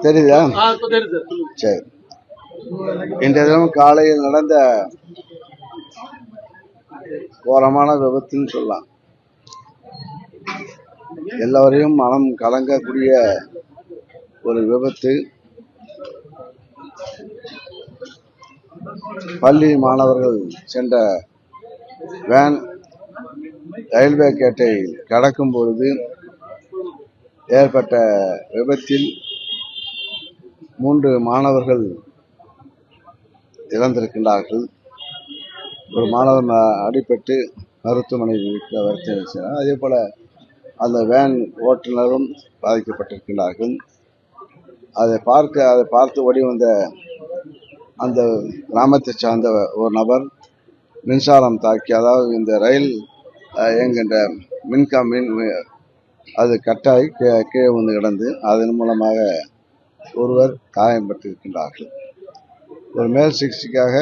தெரியுதா? சரி. இன்றைய தினம் காலையில் நடந்த கோரமான விபத்துன்னு சொல்லலாம். எல்லோரையும் மனம் கலங்கக்கூடிய ஒரு விபத்து. பள்ளி மாணவர்கள் சென்ற வேன் ரயில்வே கேட்டை கடக்கும் பொழுது ஏற்பட்ட விபத்தில் 3 மாணவர்கள் இறந்திருக்கின்றார்கள். ஒரு மாணவன் அடிபட்டு மருத்துவமனையில் இருக்கிற. அதே போல அந்த வேன் ஓட்டுநரும் பாதிக்கப்பட்டிருக்கிறார்கள். அதை பார்த்து ஓடி வந்த அந்த கிராமத்தை சார்ந்த ஒரு நபர் மின்சாரம் தாக்கி, அதாவது இந்த ரயில் இயங்குகின்ற மின் அது கட்டாய் கீழே வந்து கிடந்து அதன் மூலமாக ஒருவர் காயம்பட்டிருக்கின்றார்கள். ஒரு மேல் சிகிச்சைக்காக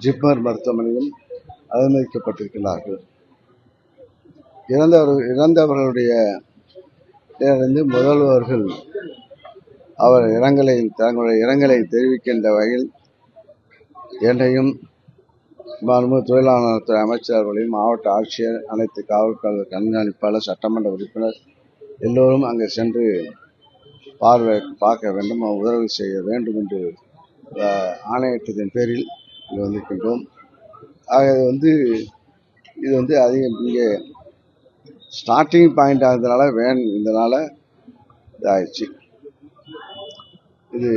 ஜிப்மர் மருத்துவமனையிலும் அனுமதிக்கப்பட்டிருக்கிறார்கள். இறந்தவர்களுடைய முதல்வர்கள் தங்களுடைய இரங்கலை தெரிவிக்கின்ற வகையில் என்னையும் தொழிலாளர் துறை அமைச்சர்களையும் மாவட்ட ஆட்சியர், அனைத்து காவல்காவலர் கண்காணிப்பாளர், சட்டமன்ற உறுப்பினர் எல்லோரும் அங்கே சென்று பார்க்க வேண்டும், உதவி செய்ய வேண்டும் என்று ஆணையிட்டதன் பேரில் இங்கே வந்திருக்கின்றோம். ஆக இது அதிகம் இங்கே ஸ்டார்டிங் பாயிண்ட் ஆனதுனால வேன் இதனால இதாகிடுச்சு. இது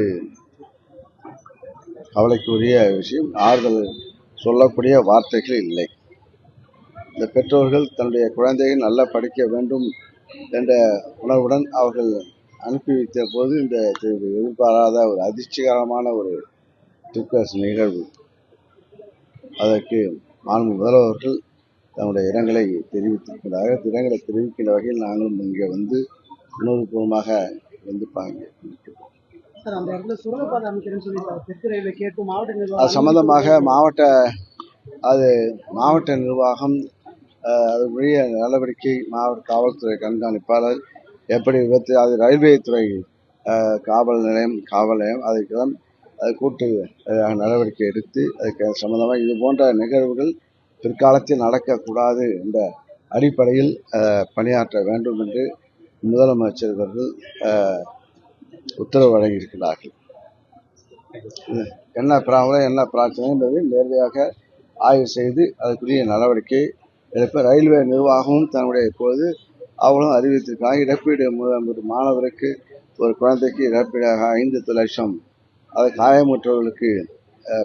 கவலைக்குரிய விஷயம். ஆறுதல் சொல்லக்கூடிய வார்த்தைகள் இல்லை. இந்த பெற்றோர்கள் தன்னுடைய குழந்தையை நல்லா படிக்க வேண்டும் என்ற உணர்வுடன் அவர்கள் அனுப்பி வைத்த போது இந்த எதிர்பாராத ஒரு அதிர்ச்சிகரமான ஒரு துக்க நிகழ்வு. அதற்கு மாண்பு முதல்வர்கள் தன்னுடைய இரங்கலை தெரிவித்திருக்கிறார்கள். இரங்கலை தெரிவிக்கின்ற வகையில் நாங்களும் இங்கே வந்து உணர்வுபூர்வமாக அது சம்பந்தமாக மாவட்ட நிர்வாகம் உரிய நடவடிக்கை, மாவட்ட காவல்துறை கண்காணிப்பாளர் எப்படி விபத்து, அது ரயில்வே துறை காவல் நிலையம் அதுக்கெல்லாம் கூட்டு நடவடிக்கை எடுத்து அதுக்கு சம்பந்தமாக இது போன்ற நிகழ்வுகள் பிற்காலத்தில் நடக்கக்கூடாது என்ற அடிப்படையில் பணியாற்ற வேண்டும் என்று முதலமைச்சர்கள் உத்தரவு வழங்கியிருக்கிறார்கள். என்ன ப்ராப்ளம், என்ன பிரச்சனை என்பதை நேரடியாக ஆய்வு செய்து அதுக்குரிய நடவடிக்கை எடுப்ப ரயில்வே நிர்வாகமும் தன்னுடைய இப்போது அவங்களும் அறிவித்திருக்காங்க. இழப்பீடு மாணவருக்கு ஒரு குழந்தைக்கு இழப்பீடாக 5 லட்சம், அது காயமுற்றவர்களுக்கு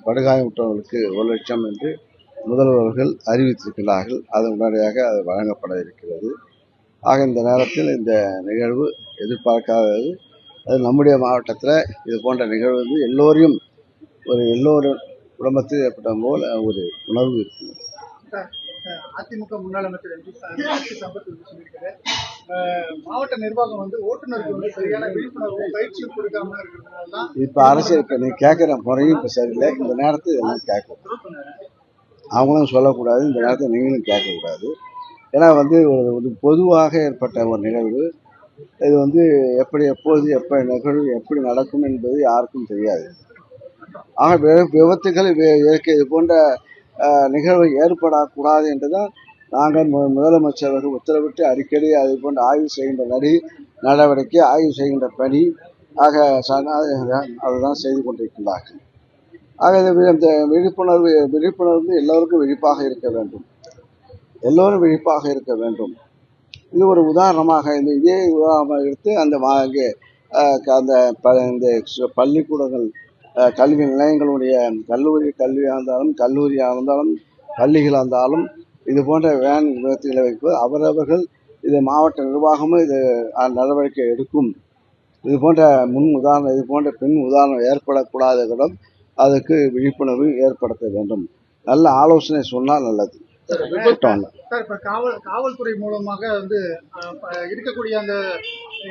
படுகாயமுற்றவர்களுக்கு 1 லட்சம் என்று முதல்வர்கள் அறிவித்திருக்கிறார்கள். அது உடனடியாக அது வழங்கப்பட இருக்கிறது. ஆக இந்த நேரத்தில் இந்த நிகழ்வு எதிர்பார்க்காதது. அது நம்முடைய மாவட்டத்தில் இது போன்ற நிகழ்வு எல்லோரும் குடும்பத்தில் ஏற்பட்ட போல் ஒரு உணர்வு இருக்கிறது. அதிமுக முன்னாள் அமைச்சர் எம்பி சம்பத் சொல்லியிருக்காரு, மாவட்ட நிர்வாகம் ஓட்டுநருக்கு சரியான விழிப்புணர்வு பயிற்சியும் கொடுக்காம இருக்கிறதுனால இப்ப அரசியல் இப்ப நீ கேட்கிற முறையும் இப்ப சரியில்லை. இந்த நேரத்தில் எல்லாம் கேட்கக்கூடாது, அவங்களும் சொல்லக்கூடாது, இந்த நேரத்தில் நீங்களும் கேட்கக்கூடாது. ஏன்னா ஒரு பொதுவாக ஏற்பட்ட ஒரு நிகழ்வு. இது எப்போது எப்ப நிகழ்வு எப்படி நடக்கும் என்பது யாருக்கும் தெரியாது. ஆக விபத்துகள் இது போன்ற நிகழ்வு ஏற்படக்கூடாது என்றுதான் நாங்கள் முதலமைச்சர்கள் உத்தரவிட்டு அடிக்கடி அது போன்ற ஆய்வு செய்கின்ற நடவடிக்கை, ஆய்வு செய்கின்ற பணி அதுதான் செய்து கொண்டிருக்கிறார்கள். ஆக இந்த விழிப்புணர்வு எல்லோருக்கும் விழிப்பாக இருக்க வேண்டும், எல்லோரும் விழிப்பாக இருக்க வேண்டும். இது ஒரு உதாரணமாக இதே உதாரணமாக எடுத்து அந்த பள்ளிக்கூடங்கள், கல்வி நிலையங்களுடைய கல்லூரியாக இருந்தாலும் பள்ளிகளாக இருந்தாலும் இது போன்ற வேன் விபத்துகளை வைப்பது அவரவர்கள் இது மாவட்ட நிர்வாகமும் இது நடவடிக்கை எடுக்கும். இது போன்ற இது போன்ற பின் உதாரணம் ஏற்படக்கூடாதவிடம் அதுக்கு விழிப்புணர்வு ஏற்படுத்த வேண்டும். நல்ல ஆலோசனை சொன்னால் நல்லது. சட்டம் இல்லை. சார் இப்ப காவல்துறை மூலமாக வந்து இருக்கக்கூடிய அந்த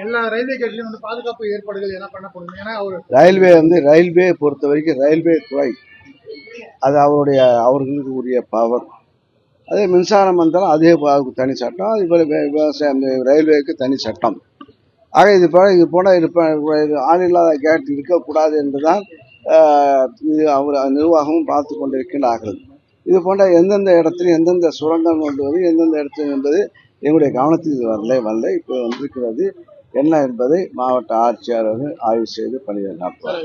எல்லா ரயில்வே கேட்லயும் வந்து பாதுகாப்பு ஏற்பாடுகள் என்ன பண்ணப்படும்? ஏன்னா ரயில்வே பொறுத்த வரைக்கும் ரயில்வே துறை அது அவர்களுக்கு உரிய பவர். அதே மின்சாரம் வந்தாலும் அதே அதுக்கு தனி சட்டம், அது போல விவசாயம் ரயில்வேக்கு தனி சட்டம். ஆக இது போல ஆள் இல்லாத கேட் இருக்கக்கூடாது என்றுதான் இது நிர்வாகமும் பார்த்து கொண்டிருக்கின்றார்கள். இது போன்ற எந்தெந்த இடத்துல எந்தெந்த சுரங்கம் கொண்டுவது எந்தெந்த இடத்துல என்பது எங்களுடைய கவனத்தில் வரல. இப்போ வந்திருக்கிறது என்ன என்பதை மாவட்ட ஆட்சியர் ஆய்வு செய்து பணியை நடத்துவார்.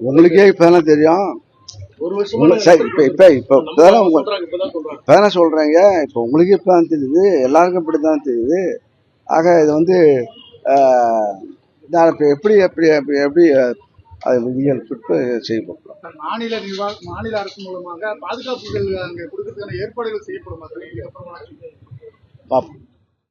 உங்களுக்கே இப்பதானே தெரியும். இப்பதானே சொல்றீங்க. இப்ப உங்களுக்கு இப்பதான் தெரியுது, எல்லாருக்கும் இப்படித்தான் தெரியுது. ஆக இது வந்து எப்படி எப்படி எப்படி எப்படி அது விதிகள் செய்யப்படும். மாநில அரசு மூலமாக பாதுகாப்புகள் அங்க கொடுக்கறதுக்கான ஏற்பாடுகள் செய்யப்படுமா?